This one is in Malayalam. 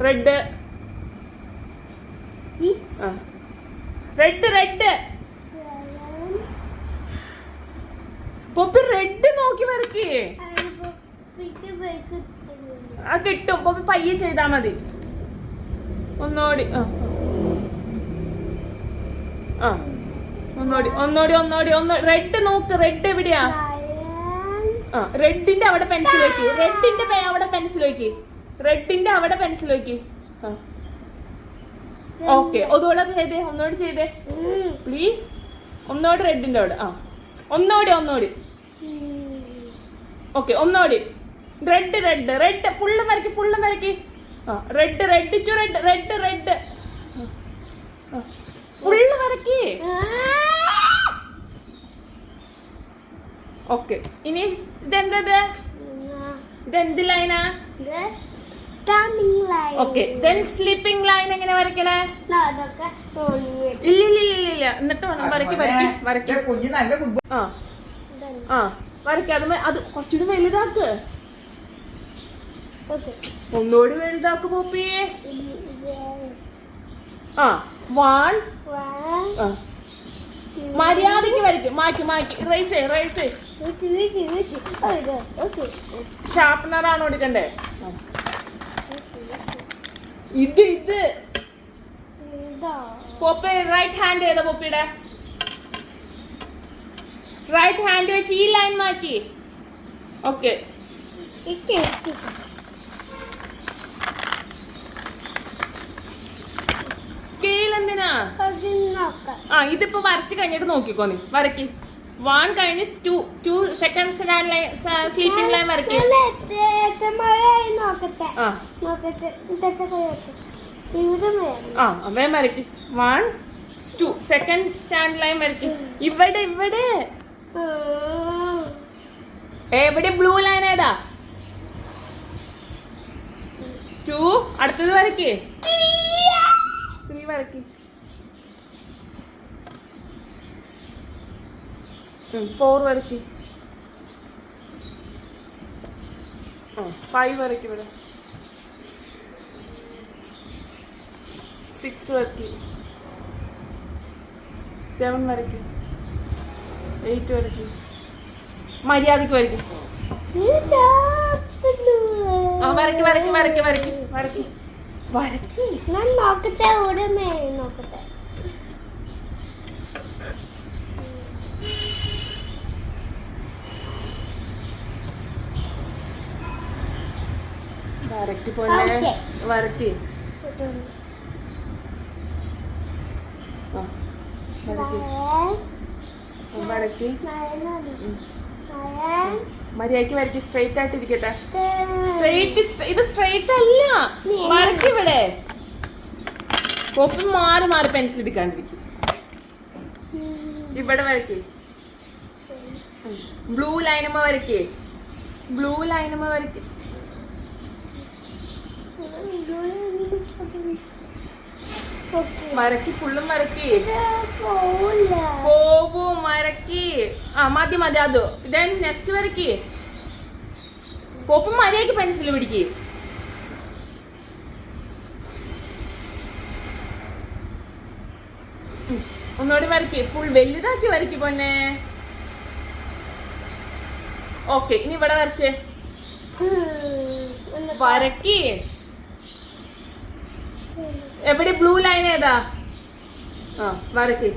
റെഡ് റെഡ് റെഡ് പൊപ്പി റെഡ് നോക്കി വരക്കേ. ആ കിട്ടും. പൊപ്പി പയ്യെ ചെയ്താ മതി. ഒന്നോടി ഒന്നോടി റെഡ് നോക്ക്. റെഡ് എവിടെയാ? റെഡിന്റെ അവിടെ പെൻസിൽ വെക്ക്. റെഡിന്റെ അവിടെ പെൻസിൽ വെക്ക്. റെഡിന്റെ അവിടെ പെൻസിൽ വെക്ക്. ഓക്കെ, ഒന്നുകൂടെ ചെയ്തേ. ഒന്നോടി ചെയ്തേ പ്ലീസ്. ഒന്നോടി റെഡിന്റെ അവിടെ. ഒന്നോടി ഓക്കെ. ഒന്നോടി റെഡ് റെഡ് റെഡ് ഫുള്ള് മരക്കി. Red red two red red red full മരക്കി. ഓക്കെ, ഇനി ഇതെന്തത്? ഇതെന്ത് ലൈനാ? ഓക്കെ, സ്ലീപ്പിംഗ് ലൈൻ എങ്ങനെ വരക്കണേ? ഇല്ല എന്നിട്ട് വരക്കി. അത് കുറച്ചുകൂടി വലുതാക്ക്. ഒന്നുകൂടി വലുതാക്ക് പോപ്പിയെ. മര്യാദക്ക് വരയ്ക്കും. മാറ്റി റൈസ്. ഷാർപ്പനർ ആണോ എടുക്കണ്ടേ? ഇത് പോപ്പി റൈറ്റ് ഹാൻഡ് ചെയ്ത പോപ്പിയുടെ റൈറ്റ് ഹാൻഡ് വെച്ച് ഈ ലൈൻ മാറ്റി. ഓക്കെ, സ്കെയിൽ എന്തിനാ? ഇതിപ്പോ വരച്ച് കഴിഞ്ഞിട്ട് നോക്കിക്കോ. നീ വരക്കി. 1 കഴിഞ്ഞ് 2 സെക്കൻഡ് സ്ലീപ്പിംഗ് ലൈൻ വരക്കി. വേഗം വരക്കി. 1 2 സെക്കൻഡ് സ്റ്റാൻഡ് ലൈൻ വരക്കി. ഇവിടെ എവിടെ ബ്ലൂ ലൈൻ ഏതാ? 2. അടുത്തത് വരക്കി. 3 വരക്കി. 4 വരക്കി. 5 വരക്കി. ഇവിടെ 6 വരക്കി. 7 വരക്കി. 8 വരക്കി. മര്യാദക്ക് വരക്കി. വരക്കി. ഞാൻ നോക്കട്ടെ. നോക്കട്ടെ. വരക്കി പോലെ വരക്കി. മര്യാദക്ക് വരക്കി. സ്ട്രെയിറ്റ് ആയിട്ട് ഇരിക്കട്ടെ. ഇത് സ്ട്രെയിറ്റ് അല്ല. വരക്കി. ഇവിടെ കോപ്പി മാറി പെൻസിൽ എടുക്കാണ്ടിരിക്കും. ഇവിടെ വരക്കി. ബ്ലൂ ലൈനുമ്മ വരക്കി. മരക്കി. ഫുള്ളും മരക്കി. പോവും മരക്കി. മതി. അത് നെക്സ്റ്റ് വരക്കി. പോപ്പും മര്യാദക്ക് പെൻസിൽ പിടിക്ക്. ഒന്നുകൂടി വരക്കി. ഫുൾ വലുതാക്കി വരക്കി പൊന്നെ. ഓക്കെ, ഇനി ഇവിടെ വരച്ചേ. വരക്കി. എവിടെ ബ്ലൂ ലൈൻ ഏതാ? വരക്കി.